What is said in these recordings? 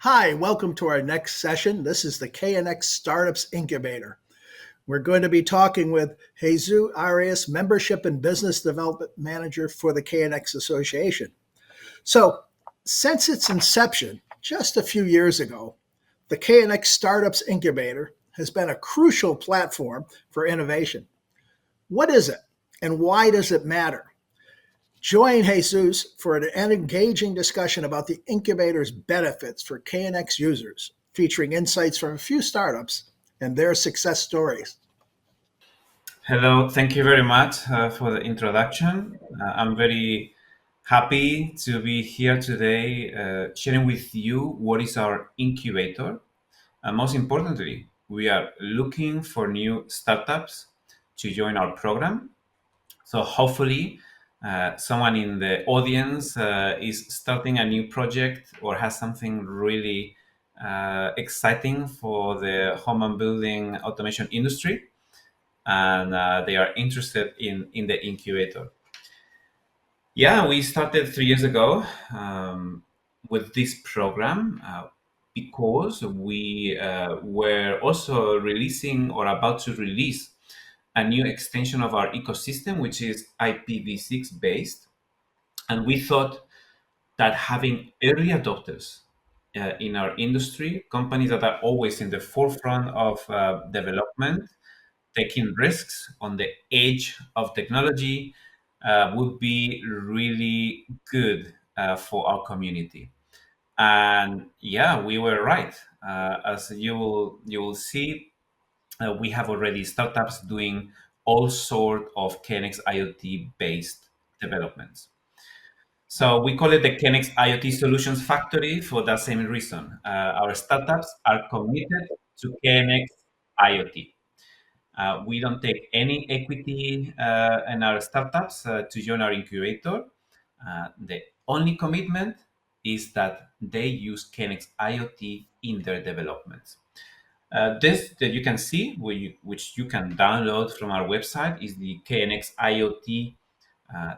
Hi, welcome to our next session. This is the KNX Startups Incubator. We're going to be talking with Jesus Arias, Membership and Business Development Manager for the KNX Association. So, since its inception just a few years ago, the KNX Startups Incubator has been a crucial platform for innovation. What is it, and why does it matter? Join Jesus for an engaging discussion about the incubator's benefits for KNX users, featuring insights from a few startups and their success stories. Hello, thank you very much for the introduction. I'm very happy to be here today sharing with you what is our incubator. And most importantly, we are looking for new startups to join our program. So hopefully, someone in the audience is starting a new project or has something really exciting for the home and building automation industry, and they are interested in the incubator. Yeah, we started 3 years ago with this program because we were also releasing or about to release a new extension of our ecosystem, which is IPv6 based. And we thought that having early adopters in our industry, companies that are always in the forefront of development, taking risks on the edge of technology would be really good for our community. And yeah, we were right. As you will see, we have already startups doing all sort of KNX IoT based developments. So we call it the KNX IoT Solutions Factory for that same reason. Our startups are committed to KNX IoT. We don't take any equity in our startups to join our incubator. The only commitment is that they use KNX IoT in their developments. This that you can see, which you can download from our website, is the KNX IoT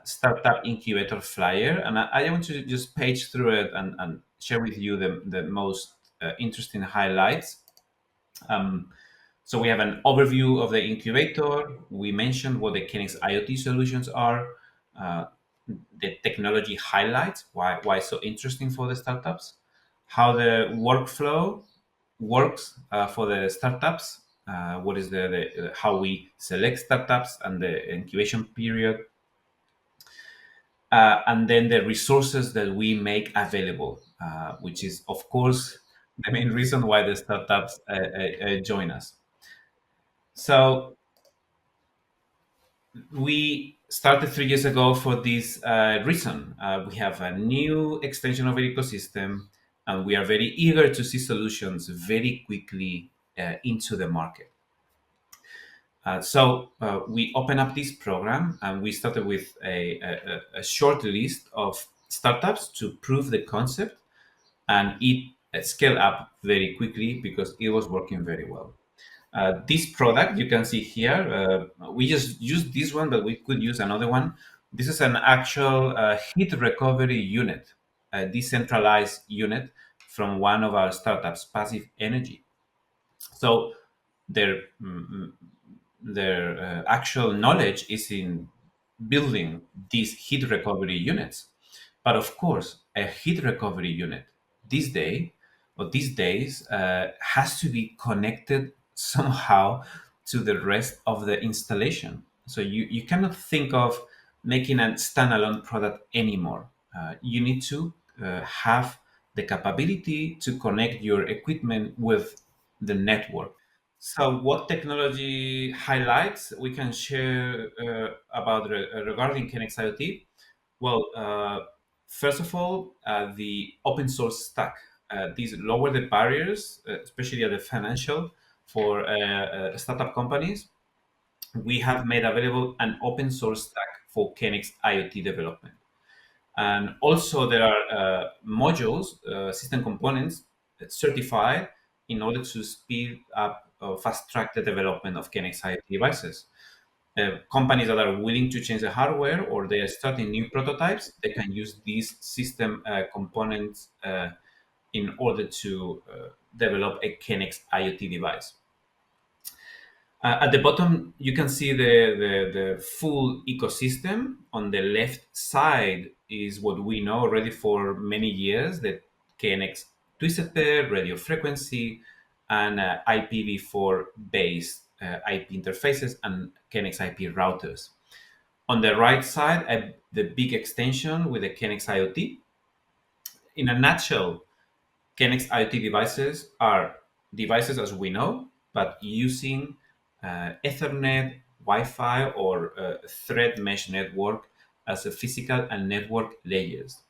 Startup Incubator flyer. And I want to just page through it and share with you the most interesting highlights. Um, so we have an overview of the incubator. We mentioned what the KNX IoT solutions are, uh, the technology highlights, why so interesting for the startups, how the workflow works for the startups, what is the how we select startups and the incubation period, and then the resources that we make available, which is of course the main reason why the startups join us. So we started 3 years ago for this reason. We have a new extension of our ecosystem, and we are very eager to see solutions very quickly into the market. So we open up this program, and we started with a short list of startups to prove the concept, and it scaled up very quickly because it was working very well. This product you can see here, we just used this one, but we could use another one. This is an actual heat recovery unit, a decentralized unit from one of our startups, Passive Energy. So their actual knowledge is in building these heat recovery units. But of course, a heat recovery unit this day or these days has to be connected somehow to the rest of the installation. So you cannot think of making a standalone product anymore. You need to have the capability to connect your equipment with the network. So, what technology highlights we can share about regarding KNX IoT? Well, first of all, the open source stack. These lower the barriers, especially at the financial for startup companies. We have made available an open source stack for KNX IoT development. And also, there are modules, system components certified in order to speed up or fast track the development of KNX IoT devices. Companies that are willing to change the hardware or they are starting new prototypes, they can use these system components in order to develop a KNX IoT device. At the bottom, you can see the full ecosystem. On the left side is what we know already for many years, the KNX twisted pair, radio frequency, and IPv4 based IP interfaces and KNX IP routers. On the right side, the big extension with the KNX IoT. In a nutshell, KNX IoT devices are devices as we know, but using Ethernet, Wi-Fi, or thread mesh network as a physical and network layers.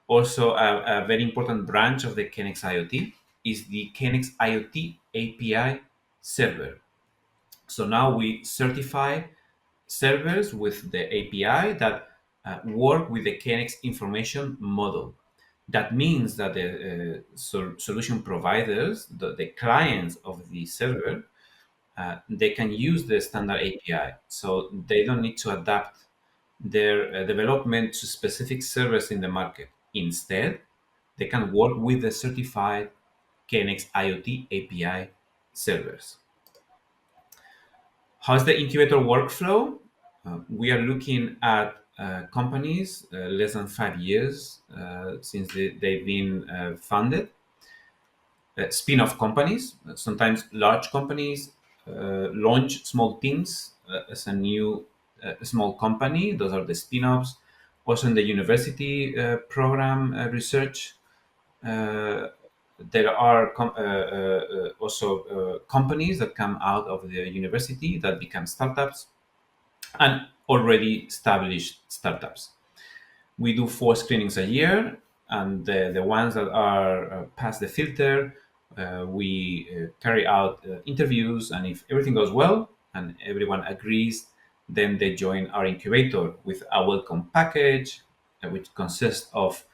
Also, a very important branch of the KNX IoT is the KNX IoT API server. So now we certify servers with the API that work with the KNX information model. That means that the solution providers, the clients of the server, they can use the standard API. So they don't need to adapt their development to specific servers in the market. Instead, they can work with the certified KNX IoT API servers. How's the incubator workflow? We are looking at companies less than 5 years since they've been funded, spin-off companies, sometimes large companies launch small teams as a new small company. Those are the spin-offs. Also in the university program research, uh, there are also companies that come out of the university that become startups and already established startups. We do 4 screenings a year, and the ones that are past the filter, we carry out interviews, and if everything goes well and everyone agrees, then they join our incubator with a welcome package, which consists of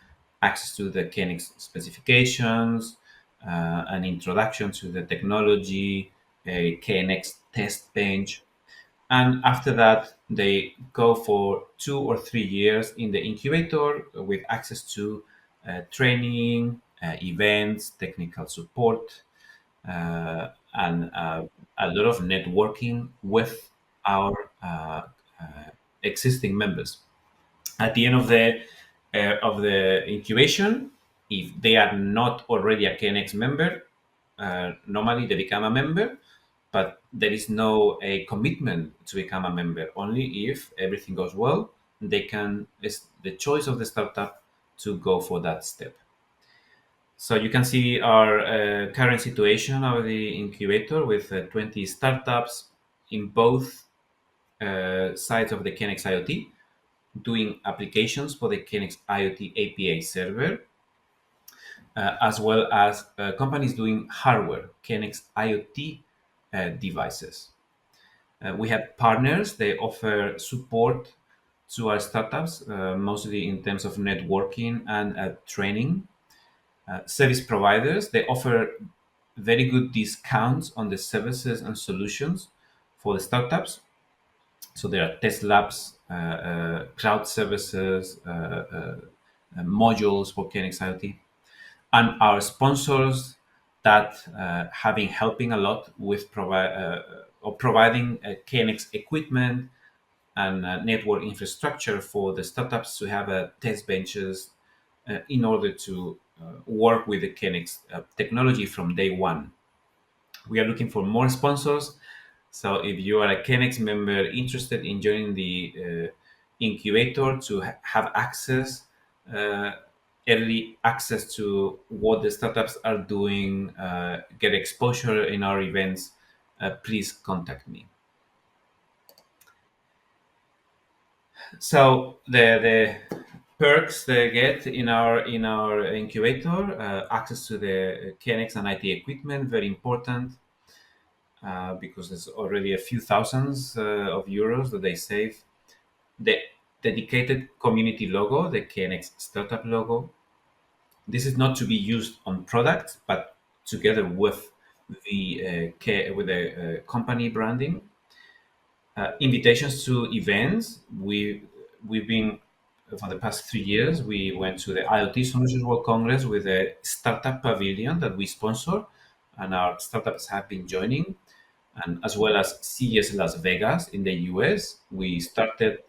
access to the KNX specifications, an introduction to the technology, a KNX test bench, and after that they go for 2 or 3 years in the incubator with access to training, events, technical support, and a lot of networking with our existing members. At the end of the incubation, if they are not already a KNX member, normally they become a member, but there is no a commitment to become a member. Only if everything goes well, they can. It's the choice of the startup to go for that step. So you can see our current situation of the incubator with 20 startups in both sides of the KNX IoT, doing applications for the KNX IoT API server, as well as companies doing hardware, KNX IoT devices. We have partners, they offer support to our startups, mostly in terms of networking and training. Service providers, they offer very good discounts on the services and solutions for the startups. So there are test labs, cloud services, modules for KNX IoT, and our sponsors that have been helping a lot with providing KNX equipment and network infrastructure for the startups to have test benches in order to work with the KNX technology from day one. We are looking for more sponsors. So if you are a KNX member interested in joining the incubator to have access, uh, early access to what the startups are doing, get exposure in our events, please contact me. So the perks they get in our incubator, access to the KNX and IT equipment, very important, because there's already a few thousands of euros that they save. The dedicated community logo, the KNX startup logo. This is not to be used on products, but together with with the company branding. Invitations to events. We've been for the past 3 years, we went to the IoT Solutions World Congress with a startup pavilion that we sponsor, and our startups have been joining, and as well as CES Las Vegas in the US. We started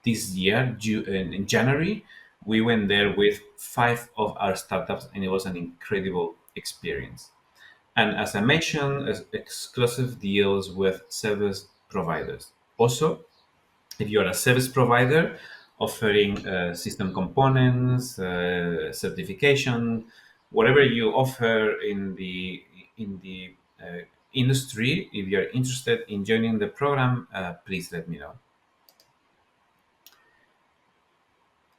this year in January. We went there with 5 of our startups, and it was an incredible experience. And as I mentioned, exclusive deals with service providers. Also, if you're a service provider offering system components, certification, whatever you offer in the industry, if you're interested in joining the program, please let me know.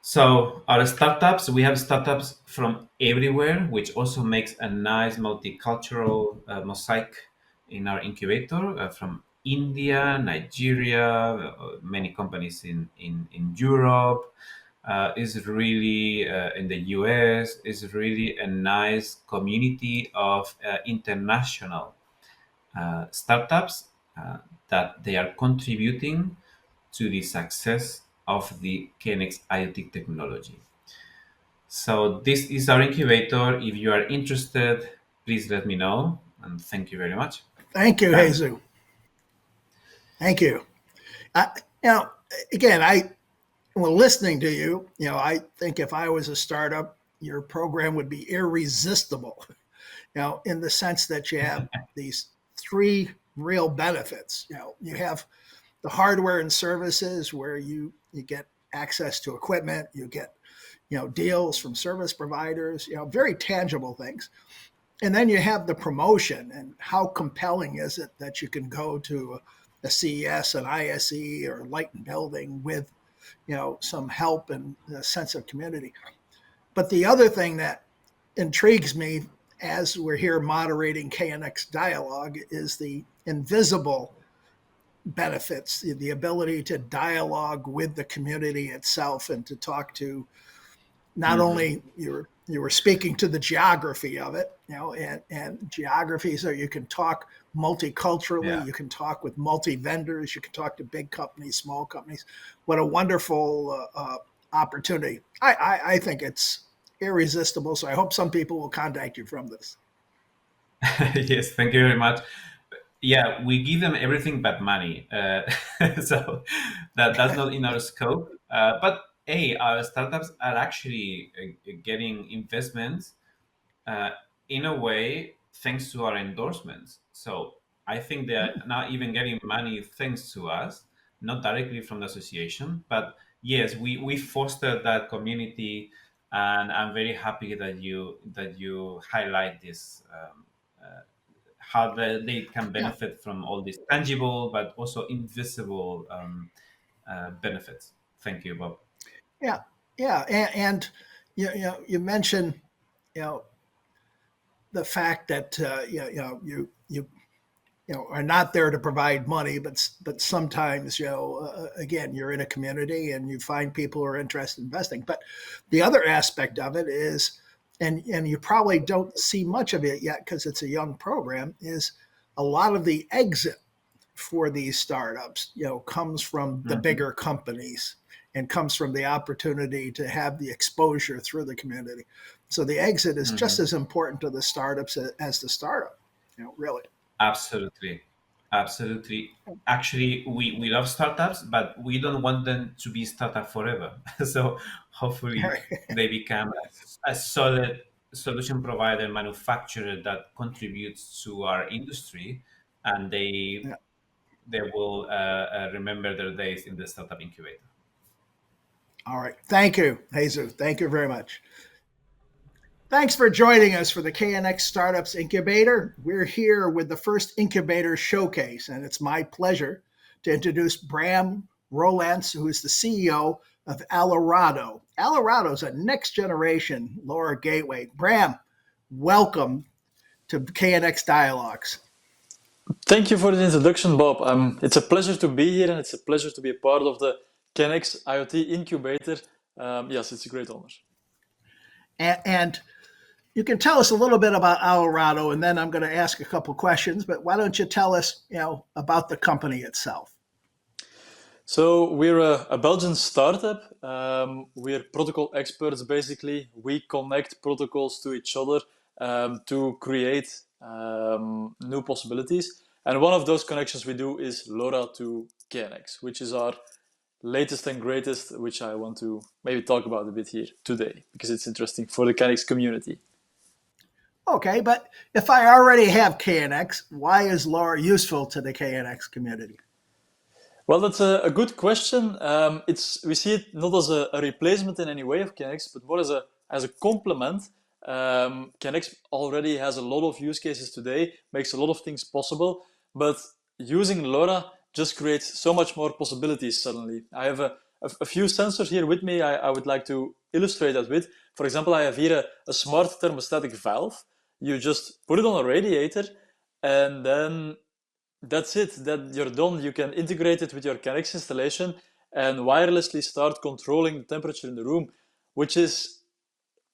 So our startups, we have startups from everywhere, which also makes a nice multicultural mosaic in our incubator, from India, Nigeria, many companies in Europe, is really in the US, is really a nice community of international startups that they are contributing to the success of the KNX IoT technology. So this is our incubator. If you are interested, please let me know. And thank you very much. Thank you, Dan? Jesus. Thank you. I, you know, again, well, listening to you, I think if I was a startup, your program would be irresistible. In the sense that you have these three real benefits. You have the hardware and services where you get access to equipment, you get deals from service providers, very tangible things. And then you have the promotion, and how compelling is it that you can go to a CES, an ISE, or Light and Building with some help and a sense of community. But the other thing that intrigues me as we're here moderating KNX dialogue is the invisible benefits, the ability to dialogue with the community itself and to talk to not Mhm. only you were speaking to the geography of it, and geography, so you can talk multiculturally, Yeah. you can talk with multi vendors, you can talk to big companies, small companies. What a wonderful opportunity! I think it's irresistible. So I hope some people will contact you from this. Yes, thank you very much. Yeah, we give them everything but money, so that's not in our scope. But hey, our startups are actually getting investments uh, in a way thanks to our endorsements. So I think they're now even getting money thanks to us, not directly from the association. But yes, we foster that community, and I'm very happy that you highlight this. How they can Yeah, benefit from all these tangible but also invisible benefits. Thank you, Bob. yeah, yeah, and you mentioned you know the fact that are not there to provide money, but sometimes again, you're in a community and you find people who are interested in investing. But the other aspect of it is, and you probably don't see much of it yet because it's a young program, is a lot of the exit for these startups comes from the Mhm. bigger companies and comes from the opportunity to have the exposure through the community. So the exit is just Mhm. as important to the startups as the startup, really. Absolutely. Absolutely. Actually, we love startups, but we don't want them to be startup forever. So hopefully they become a solid solution provider, manufacturer that contributes to our industry, and they Yeah. they will remember their days in the startup incubator. All right. Thank you, Jesus. Thank you very much. Thanks for joining us for the KNX Startups Incubator. We're here with the first incubator showcase, and it's my pleasure to introduce Bram Rolance, who is the CEO of Alarado. Alarado is a next generation LoRa gateway. Bram, welcome to KNX Dialogues. Thank you for the introduction, Bob. It's a pleasure to be here and it's a pleasure to be a part of the KNX IoT Incubator. Yes, it's a great honor. And you can tell us a little bit about Alarado, and then I'm going to ask a couple questions. But why don't you tell us, about the company itself? So we're a Belgian startup We're protocol experts, basically. We connect protocols to each other to create new possibilities. And one of those connections we do is LoRa to KNX, which is our latest and greatest, which I want to maybe talk about a bit here today, because it's interesting for the KNX community. Okay, but if I already have KNX, why is LoRa useful to the KNX community? Well, that's a good question. We see it not as a replacement in any way of KNX, but more as a complement. KNX already has a lot of use cases today, makes a lot of things possible, but using LoRa just creates so much more possibilities suddenly. I have a few sensors here with me I would like to illustrate that with. For example, I have here a smart thermostatic valve. You just put it on a radiator and then that's it. That you're done. You can integrate it with your KNX installation and wirelessly start controlling the temperature in the room, which is,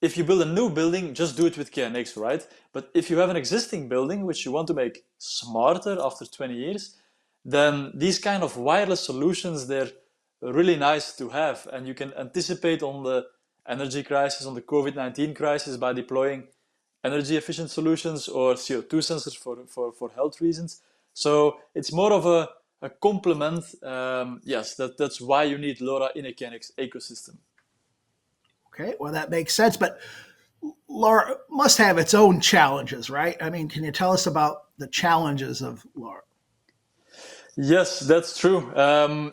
if you build a new building, just do it with KNX, right? But if you have an existing building which you want to make smarter after 20 years, then these kind of wireless solutions, they're really nice to have. And you can anticipate on the energy crisis, on the COVID-19 crisis by deploying energy efficient solutions or CO2 sensors for health reasons. So it's more of a complement. Yes, that's why you need LoRa in a KNX ecosystem. Okay, well, that makes sense. But LoRa must have its own challenges, right? I mean, can you tell us about the challenges of LoRa? Yes, that's true.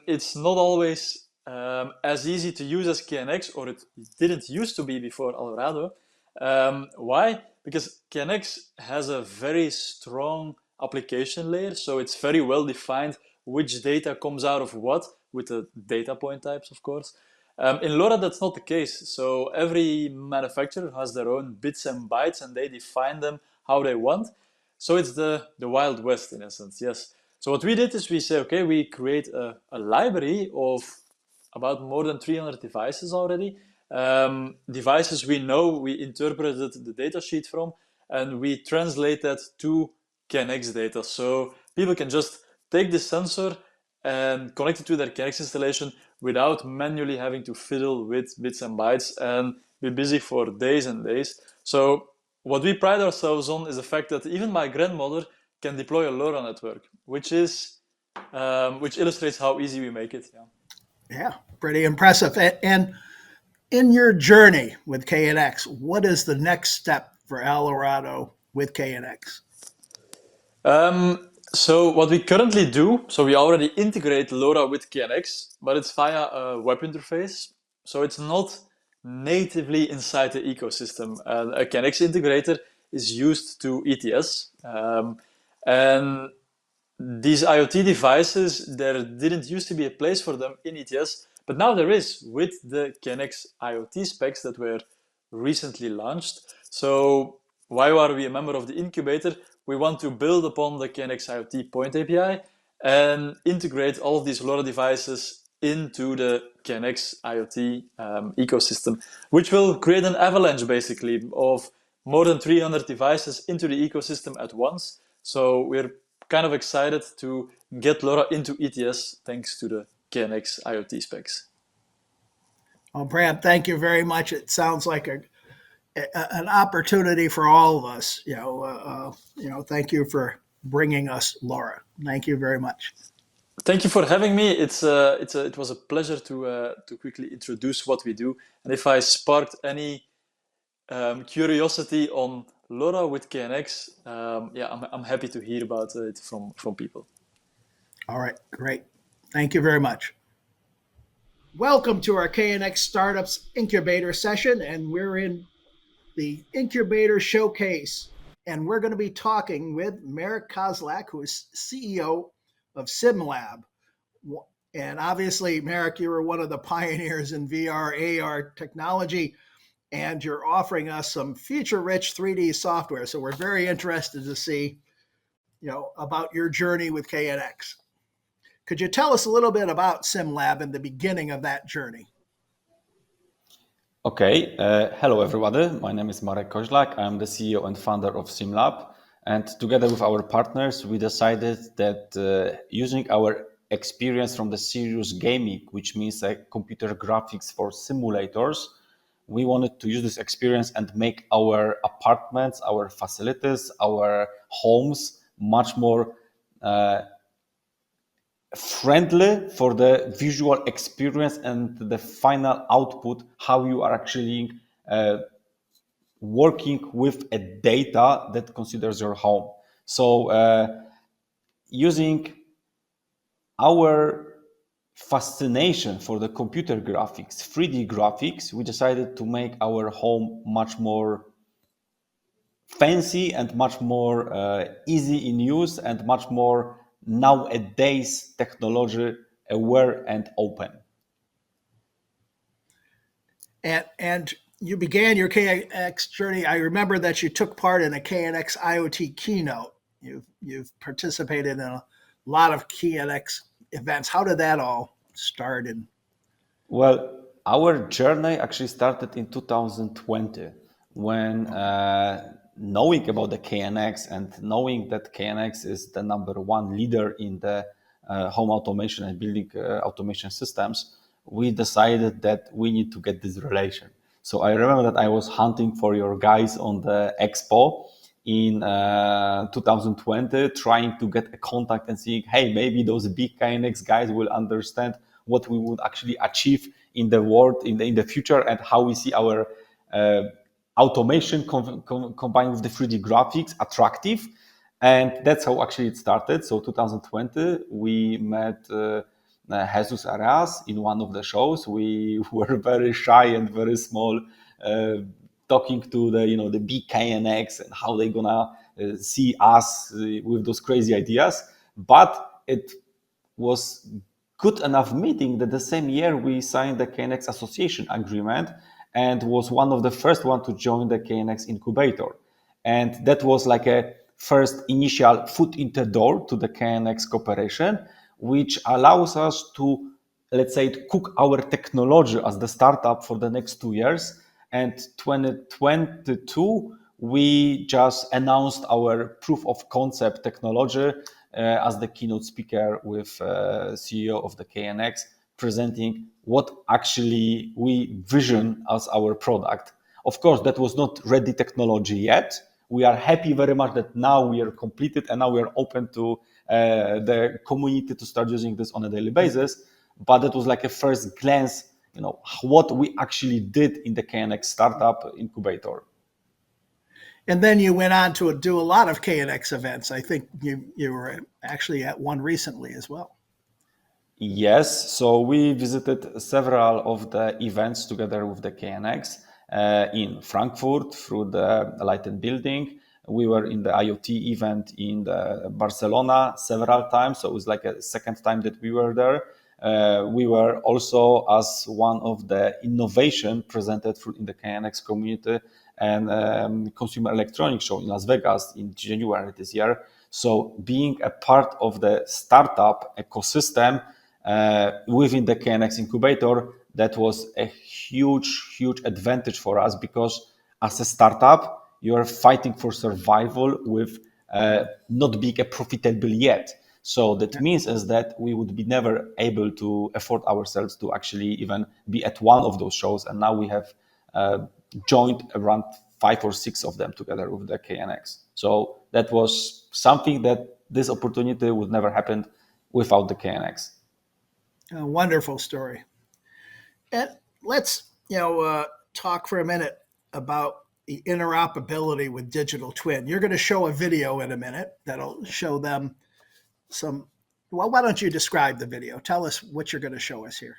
It's not always as easy to use as KNX, or it didn't used to be before Alvarado. Why? Because KNX has a very strong application layer, so it's very well defined which data comes out of what, with the data point types, of course. In LoRa, that's not the case. So every manufacturer has their own bits and bytes, and they define them how they want. So it's the Wild West, in essence, yes. So what we did is we say, okay, we create a library of about more than 300 devices already. Devices we know, we interpreted the data sheet from, and we translate that to KNX data. So people can just take this sensor and connect it to their KNX installation without manually having to fiddle with bits and bytes and be busy for days and days. So what we pride ourselves on is the fact that even my grandmother can deploy a LoRa network, which illustrates how easy we make it. Yeah, pretty impressive. And in your journey with KNX, what is the next step for Alvarado with KNX? So what we currently do, so we already integrate LoRa with KNX, but it's via a web interface. So it's not natively inside the ecosystem. A KNX integrator is used to ETS. And these IoT devices, there didn't used to be a place for them in ETS, but now there is with the KNX IoT specs that were recently launched. So why are we a member of the incubator? We want to build upon the KNX IoT Point API and integrate all of these LoRa devices into the KNX IoT ecosystem, which will create an avalanche basically of more than 300 devices into the ecosystem at once. So we're kind of excited to get LoRa into ETS thanks to the KNX IoT specs. Well, Brad, thank you very much. It sounds like an opportunity for all of us. Thank you for bringing us LoRa. Thank you very much. Thank you for having me. It was a pleasure to quickly introduce what we do. And if I sparked any curiosity on LoRa with KNX, I'm happy to hear about it from people. All right, great. Thank you very much. Welcome to our KNX Startups Incubator session, and we're in the Incubator Showcase. And we're going to be talking with Marek Kozlak, who is CEO of SimLab. And obviously, Marek, you were one of the pioneers in VR, AR technology, and you're offering us some feature-rich 3D software. So we're very interested to see, about your journey with KNX. Could you tell us a little bit about SimLab and the beginning of that journey? Okay. Hello, everybody. My name is Marek Kozlak. I'm the CEO and founder of SimLab. And together with our partners, we decided that using our experience from the serious gaming, which means like computer graphics for simulators. We wanted to use this experience and make our apartments, our facilities, our homes much more friendly for the visual experience and the final output, how you are actually working with a data that considers your home. So using our fascination for the computer graphics, 3D graphics, we decided to make our home much more fancy and much more easy in use and much more nowadays technology aware and open. And you began your KNX journey. I remember that you took part in a KNX IoT keynote. You've participated in a lot of KNX events. How did that all start? And Well, our journey actually started in 2020 when knowing about the KNX and knowing that KNX is the number one leader in the home automation and building automation systems, we decided that we need to get this relation. So I remember that I was hunting for your guys on the expo in 2020, trying to get a contact and seeing, hey, maybe those big KNX guys will understand what we would actually achieve in the world in the future and how we see our automation combined with the 3D graphics attractive. And that's how actually it started. So 2020, we met Jesus Arias in one of the shows. We were very shy and very small, talking to the big KNX and how they're gonna see us with those crazy ideas. But it was good enough meeting that the same year we signed the KNX association agreement and was one of the first one to join the KNX Incubator. And that was like a first initial foot in the door to the KNX cooperation, which allows us to, let's say, cook our technology as the startup for the next 2 years. And 2022, we just announced our proof of concept technology as the keynote speaker with CEO of the KNX, presenting what actually we vision as our product. Of course, that was not ready technology yet. We are happy very much that now we are completed and now we are open to the community to start using this on a daily basis. But that was like a first glance, what we actually did in the KNX Startup Incubator. And then you went on to do a lot of KNX events. I think you were actually at one recently as well. Yes, so we visited several of the events together with the KNX in Frankfurt through the Lighted Building. We were in the IoT event in Barcelona several times, so it was like a second time that we were there. We were also as one of the innovation presented in the KNX community and Consumer Electronics Show in Las Vegas in January this year. So being a part of the startup ecosystem within the KNX Incubator, that was a huge advantage for us because as a startup, you are fighting for survival with not being profitable yet. So that means is that we would be never able to afford ourselves to actually even be at one of those shows. And now we have joined around 5 or 6 of them together with the KNX. So that was something that this opportunity would never happen without the KNX. A wonderful story. And let's talk for a minute about the interoperability with digital twin. You're going to show a video in a minute that'll show them some. Well, why don't you describe the video? Tell us what you're going to show us here.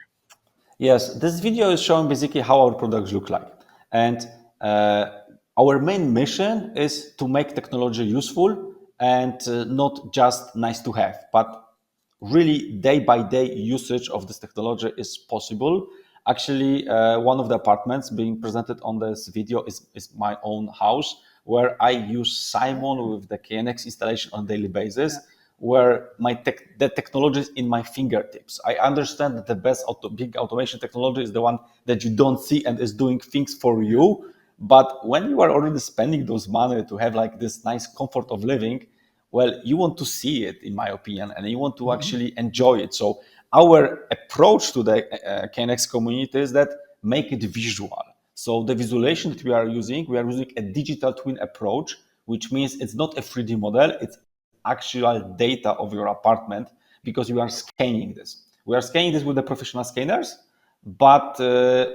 Yes, this video is showing basically how our products look like. And our main mission is to make technology useful and not just nice to have, but really day-by-day usage of this technology is possible. Actually, one of the apartments being presented on this video is my own house, where I use Simon with the KNX installation on a daily basis, where the technology is in my fingertips. I understand that the best big automation technology is the one that you don't see and is doing things for you. But when you are already spending those money to have like this nice comfort of living, well, you want to see it, in my opinion, and you want to actually enjoy it. So our approach to the KNX community is that make it visual. So the visualization that we are using a digital twin approach, which means it's not a 3D model, it's actual data of your apartment, because we are scanning this. We are scanning this with the professional scanners, but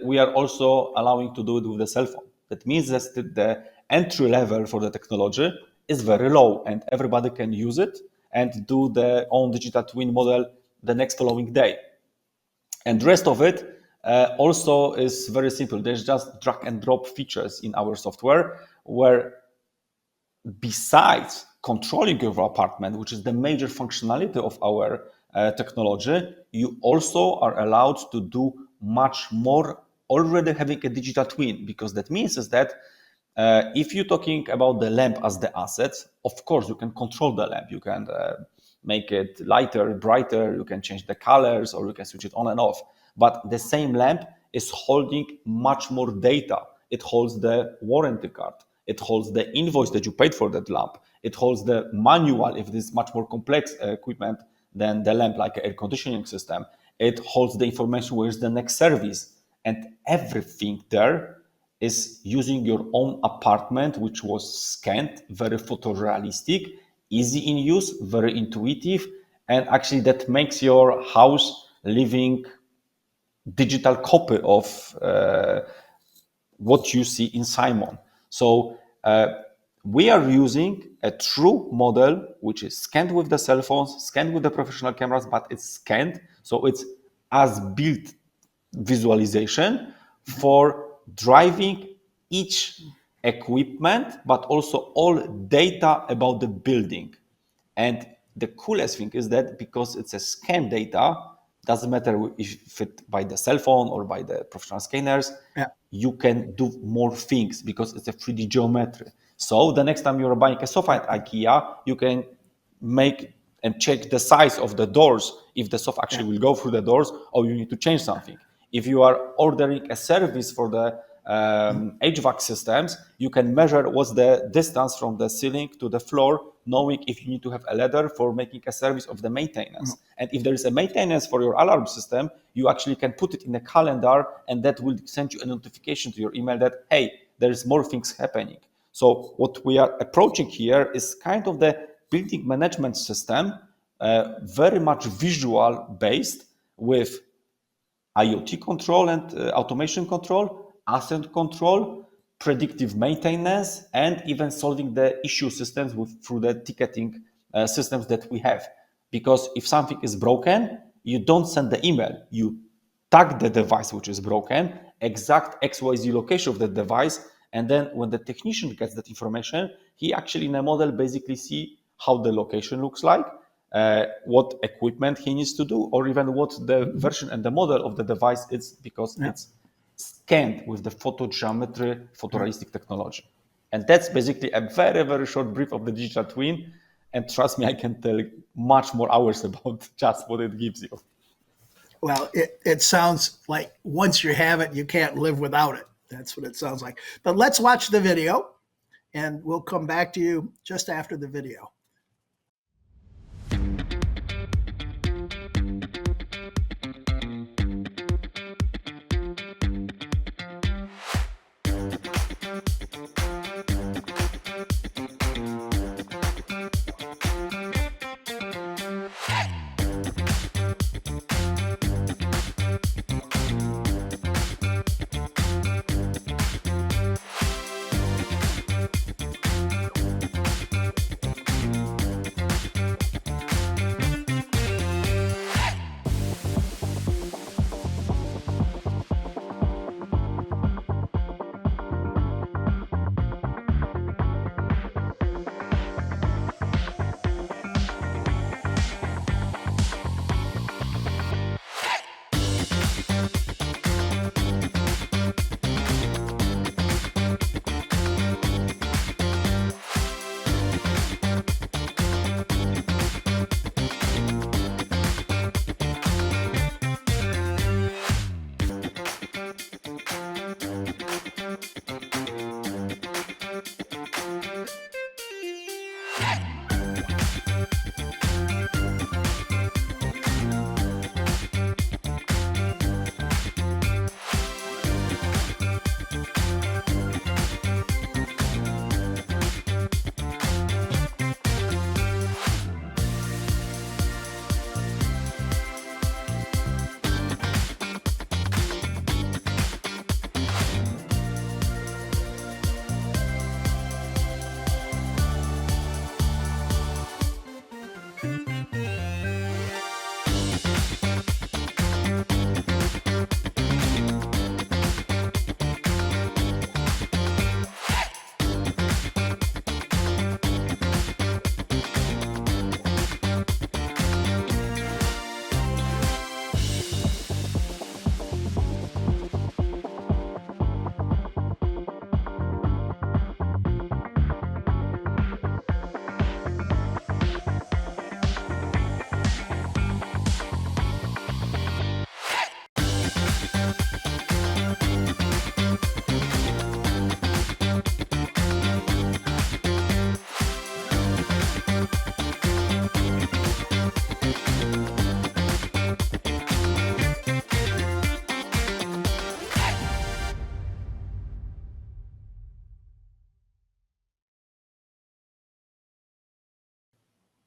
we are also allowing to do it with the cell phone. That means that the entry level for the technology is very low, and everybody can use it and do their own digital twin model the next following day. And the rest of it also is very simple. There's just drag and drop features in our software, where besides controlling your apartment, which is the major functionality of our technology, you also are allowed to do much more already having a digital twin, because that means is that if you're talking about the lamp as the asset, of course you can control the lamp. You can make it lighter, brighter, you can change the colors, or you can switch it on and off. But the same lamp is holding much more data. It holds the warranty card. It holds the invoice that you paid for that lamp. It holds the manual if it is much more complex equipment than the lamp, like an air conditioning system. It holds the information where is the next service. And everything there is using your own apartment, which was scanned, very photorealistic, easy in use, very intuitive, and actually that makes your house living digital copy of what you see in Simon. So we are using a true model which is scanned with the cell phones, scanned with the professional cameras, but it's scanned, so it's as built visualization for driving each equipment, but also all data about the building. And the coolest thing is that because it's a scan data, doesn't matter if it by the cell phone or by the professional scanners, you can do more things because it's a 3D geometry. So the next time you're buying a sofa at IKEA, you can make and check the size of the doors, if the sofa actually will go through the doors, or you need to change something. If you are ordering a service for the HVAC systems, you can measure what's the distance from the ceiling to the floor, knowing if you need to have a ladder for making a service of the maintenance. And if there is a maintenance for your alarm system, you actually can put it in a calendar, and that will send you a notification to your email that, hey, there's more things happening. So what we are approaching here is kind of the building management system, very much visual based, with IoT control and automation control, asset control, predictive maintenance, and even solving the issue systems through the ticketing systems that we have. Because if something is broken, you don't send the email. You tag the device which is broken, exact XYZ location of the device, and then when the technician gets that information, he actually in a model basically see how the location looks like, what equipment he needs to do, or even what the version and the model of the device is, because it's scanned with the photogeometry, photorealistic technology. And that's basically a very, very short brief of the digital twin. And trust me, I can tell much more hours about just what it gives you. Well, it sounds like once you have it, you can't live without it. That's what it sounds like. But let's watch the video, and we'll come back to you just after the video.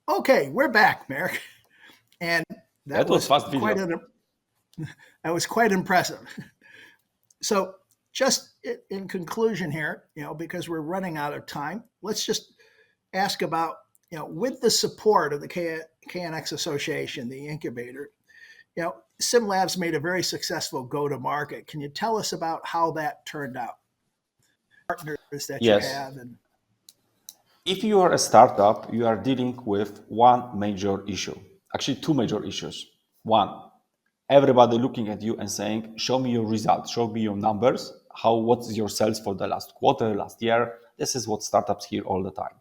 Okay, we're back, Merrick. And That was fast video. That was quite impressive. So just in conclusion here, because we're running out of time, let's just ask about, with the support of the KNX Association, the incubator, SimLabs made a very successful go-to-market. Can you tell us about how that turned out? Partners that you Yes. have. And if you are a startup, you are dealing with one major issue, actually two major issues. One, everybody looking at you and saying, show me your results, show me your numbers, what's your sales for the last quarter, last year. This is what startups hear all the time.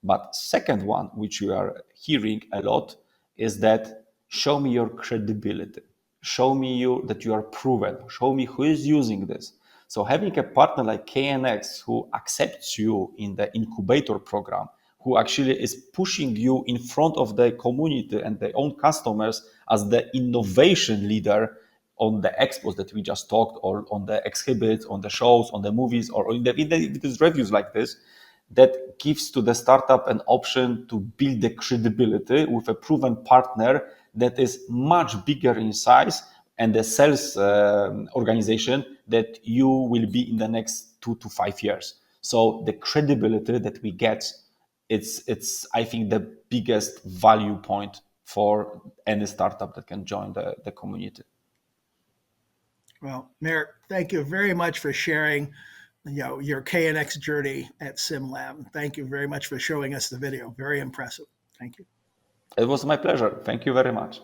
But second one, which you are hearing a lot, is that show me your credibility, show me that you are proven, show me who is using this. So having a partner like KNX who accepts you in the incubator program, who actually is pushing you in front of the community and their own customers as the innovation leader on the expos that we just talked, or on the exhibits, on the shows, on the movies, or in these reviews like this, that gives to the startup an option to build the credibility with a proven partner that is much bigger in size and the sales organization that you will be in the next 2 to 5 years. So the credibility that we get, it's I think the biggest value point for any startup that can join the community. Well, Merrick, thank you very much for sharing your KNX journey at SimLab. Thank you very much for showing us the video. Very impressive. Thank you. It was my pleasure. Thank you very much.